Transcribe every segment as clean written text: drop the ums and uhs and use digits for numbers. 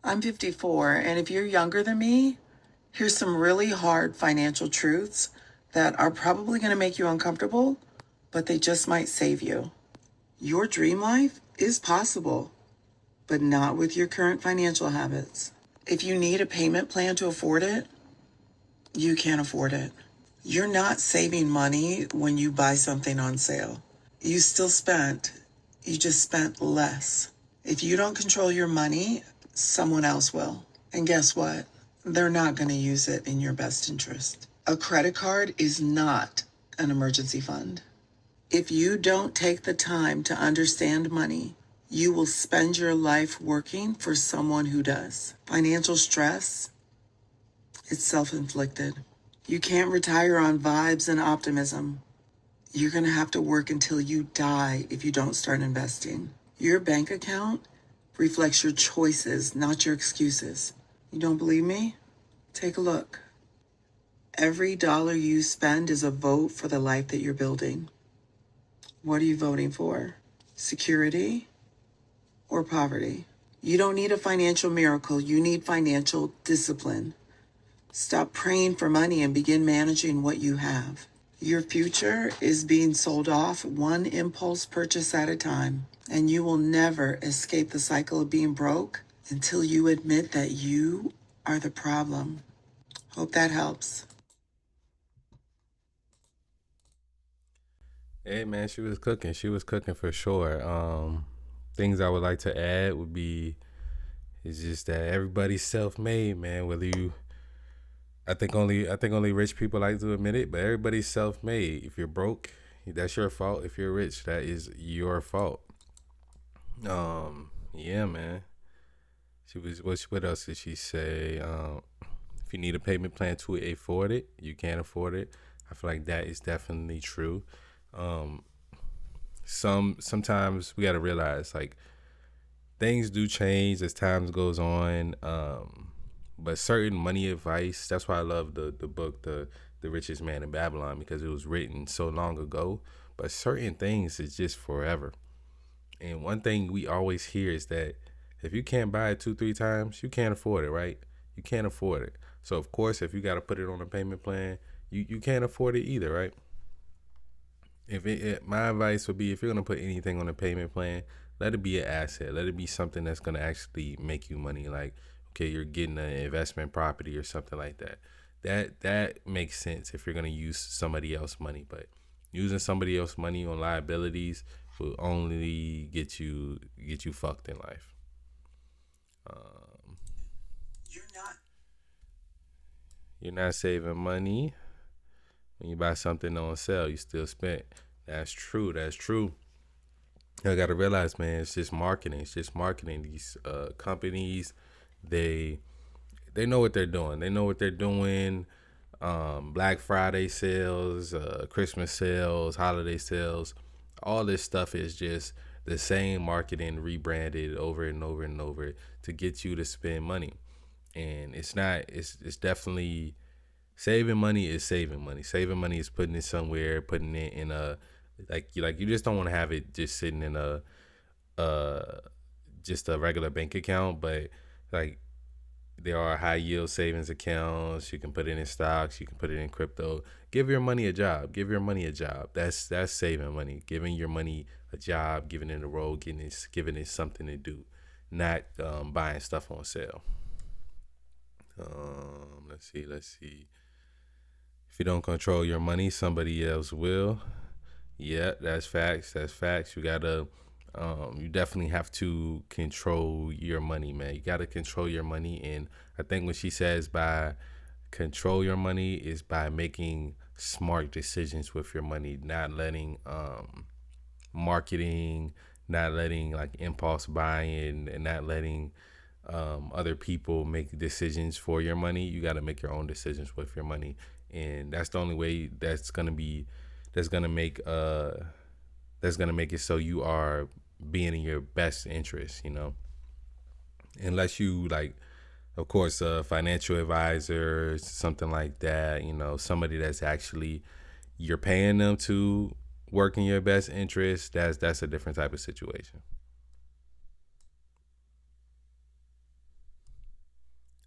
I'm 54, and if you're younger than me, here's some really hard financial truths that are probably going to make you uncomfortable, but they just might save you. Your dream life is possible, but not with your current financial habits. If you need a payment plan to afford it, you can't afford it. You're not saving money when you buy something on sale. You still spent, you just spent less. If you don't control your money, someone else will. And guess what? They're not going to use it in your best interest. A credit card is not an emergency fund. If you don't take the time to understand money, you will spend your life working for someone who does. Financial stress, it's self-inflicted. You can't retire on vibes and optimism. You're going to have to work until you die if you don't start investing. Your bank account reflects your choices, not your excuses. You don't believe me? Take a look. Every dollar you spend is a vote for the life that you're building. What are you voting for? Security or poverty? You don't need a financial miracle. You need financial discipline. Stop praying for money and begin managing what you have. Your future is being sold off one impulse purchase at a time, and you will never escape the cycle of being broke until you admit that you are the problem. Hope that helps. Hey man, she was cooking. She was cooking for sure. Things I would like to add would be is just that everybody's self-made, man. Whether you, I think only rich people like to admit it, but everybody's self-made. If you're broke, that's your fault. If you're rich, that is your fault. Yeah, man. She was. What else did she say? If you need a payment plan to afford it, you can't afford it. I feel like that is definitely true. Um, sometimes we got to realize like things do change as time goes on. But certain money advice, that's why I love the book the richest man in Babylon, because it was written so long ago. But certain things is just forever. And one thing we always hear is that if you can't buy it 2 3 times, you can't afford it, right? You can't afford it. So of course, if you got to put it on a payment plan, you can't afford it either, right? My advice would be, if you're gonna put anything on a payment plan, let it be an asset. Let it be something that's gonna actually make you money. Like, okay, you're getting an investment property or something like that. That makes sense if you're gonna use somebody else's money. But using somebody else's money on liabilities will only get you fucked in life. Um, You're not. you're not saving money when you buy something on sale. You still spent. That's true. That's true. I gotta realize, man, it's just marketing. It's just marketing. These companies, they they know what they're doing. They know what they're doing. Black Friday sales, Christmas sales, holiday sales, all this stuff is just the same marketing rebranded over and over and over to get you to spend money. And it's not. It's definitely saving money is saving money. Saving money is putting it somewhere, putting it in a you just don't want to have it just sitting in a uh just a regular bank account, but like there are high yield savings accounts. You can put it in stocks. You can put it in crypto. Give your money a job. Give your money a job. That's saving money. Giving your money a job, giving it a role, giving it something to do, not buying stuff on sale. Let's see. Let's see. If you don't control your money, somebody else will. Yeah, that's facts. That's facts. You definitely have to control your money, man. You gotta control your money, and I think what she says by control your money is by making smart decisions with your money, not letting marketing, not letting like impulse buying, and not letting other people make decisions for your money. You got to make your own decisions with your money, and that's the only way that's gonna make uh that's gonna make it so you are being in your best interest. Unless you like, of course, a financial advisor, something like that. Somebody that's actually you're paying them to work in your best interest. That's a different type of situation.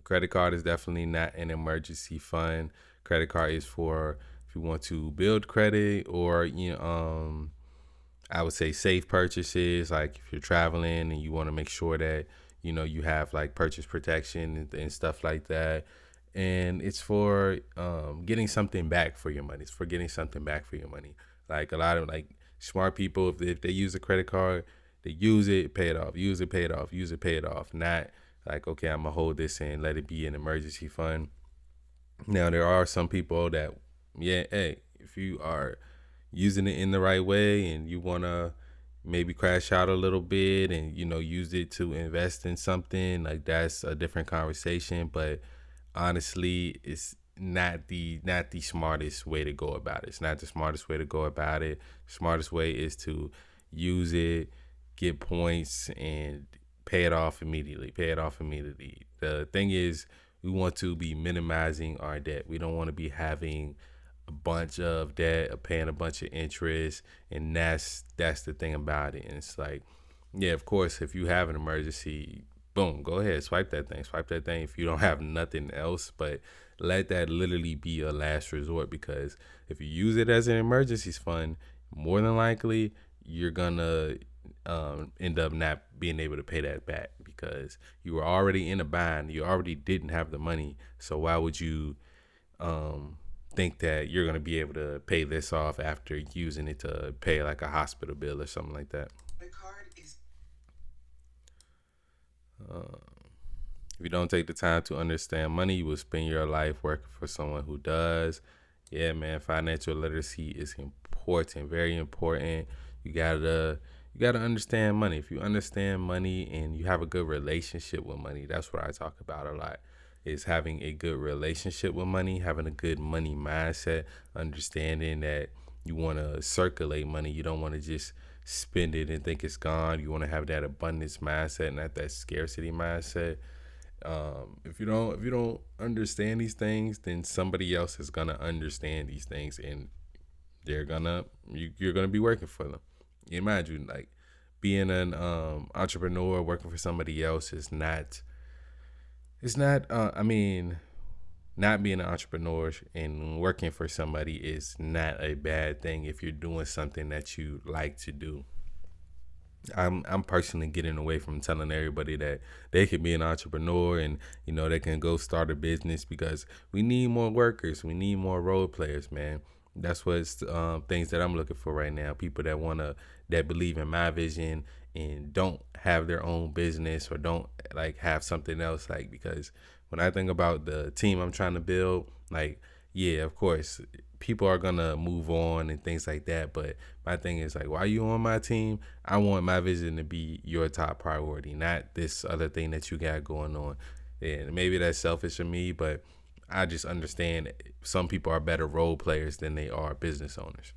A credit card is definitely not an emergency fund. Credit card is for if you want to build credit, or I would say safe purchases, like if you're traveling and you want to make sure that you have like purchase protection and stuff like that. And it's for getting something back for your money. It's for getting something back for your money. Like a lot of like smart people, if they use a credit card, they use it, pay it off, use it, pay it off, use it, pay it off. Not like, okay, I'm gonna hold this and let it be an emergency fund. Now there are some people that, yeah, hey, if you are using it in the right way and you wanna maybe crash out a little bit and use it to invest in something, like that's a different conversation. But honestly, it's not the smartest way to go about it. It's not the smartest way to go about it. Smartest way is to use it, get points, and pay it off immediately. Pay it off immediately. The thing is, we want to be minimizing our debt. We don't want to be having a bunch of debt or paying a bunch of interest, and that's the thing about it. And it's like, yeah, of course, if you have an emergency, boom, go ahead, swipe that thing if you don't have nothing else. But let that literally be a last resort, because if you use it as an emergency fund, more than likely you're gonna end up not being able to pay that back, because you were already in a bind. You already didn't have the money, so why would you think that you're gonna be able to pay this off after using it to pay like a hospital bill or something like that? The card is If you don't take the time to understand money, you will spend your life working for someone who does. Yeah, man, financial literacy is important, very important. You gotta understand money. If you understand money and you have a good relationship with money, that's what I talk about a lot. Is having a good relationship with money, having a good money mindset, understanding that you want to circulate money. You don't want to just spend it and think it's gone. You want to have that abundance mindset, not that scarcity mindset. If you don't understand these things, then somebody else is gonna understand these things, and you're gonna be working for them. You imagine like being an entrepreneur working for somebody else is not. It's not. I mean, not being an entrepreneur and working for somebody is not a bad thing if you're doing something that you like to do. I'm personally getting away from telling everybody that they can be an entrepreneur and they can go start a business, because we need more workers. We need more role players, man. That's what's things that I'm looking for right now. People that believe in my vision and don't have their own business or don't like have something else. Like, because when I think about the team I'm trying to build, like, yeah, of course, people are gonna move on and things like that. But my thing is like, why are you on my team? I want my vision to be your top priority, not this other thing that you got going on. And maybe that's selfish of me, but I just understand some people are better role players than they are business owners.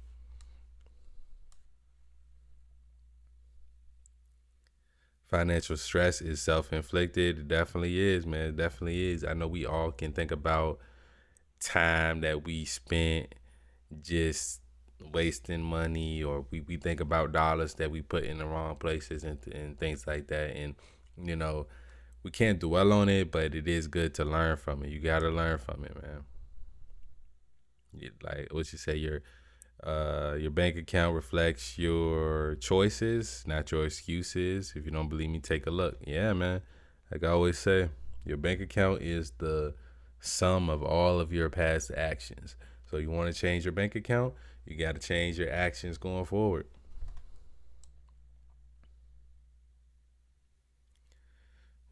Financial stress is self-inflicted. It definitely is, man. It definitely is. I know we all can think about time that we spent just wasting money, or we think about dollars that we put in the wrong places and things like that. And you know we can't dwell on it, but it is good to learn from it. You got to learn from it, man. Like what you say, your bank account reflects your choices, not your excuses. If you don't believe me, take a look. Yeah, man. Like I always say, your bank account is the sum of all of your past actions. So you want to change your bank account, you got to change your actions going forward.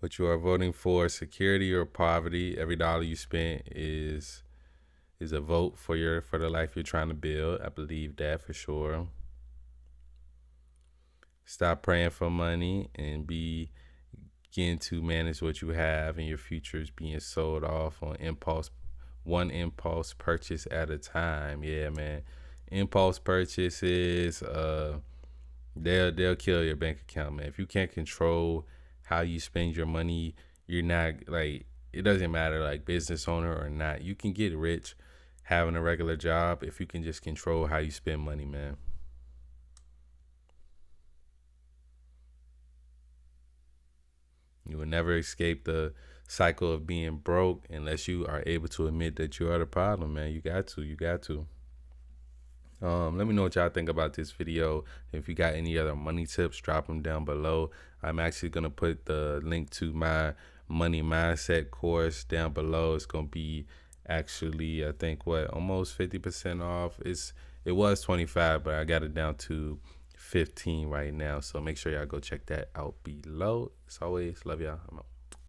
What you are voting for, security or poverty. Every dollar you spend is a vote for the life you're trying to build. I believe that for sure. Stop praying for money and begin to manage what you have, and your future is being sold off on impulse, one impulse purchase at a time. Yeah, man. Impulse purchases, they'll kill your bank account, man. If you can't control how you spend your money, you're not like, it doesn't matter like business owner or not. You can get rich having a regular job if you can just control how you spend money, man. You will never escape the cycle of being broke unless you are able to admit that you are the problem, man. You got to. Let me know what y'all think about this video. If you got any other money tips, drop them down below. I'm actually going to put the link to my money mindset course down below. It's going to be actually, I think, almost 50% off. It was 25, but I got it down to 15 right now. So make sure y'all go check that out below. As always, love y'all. I'm out.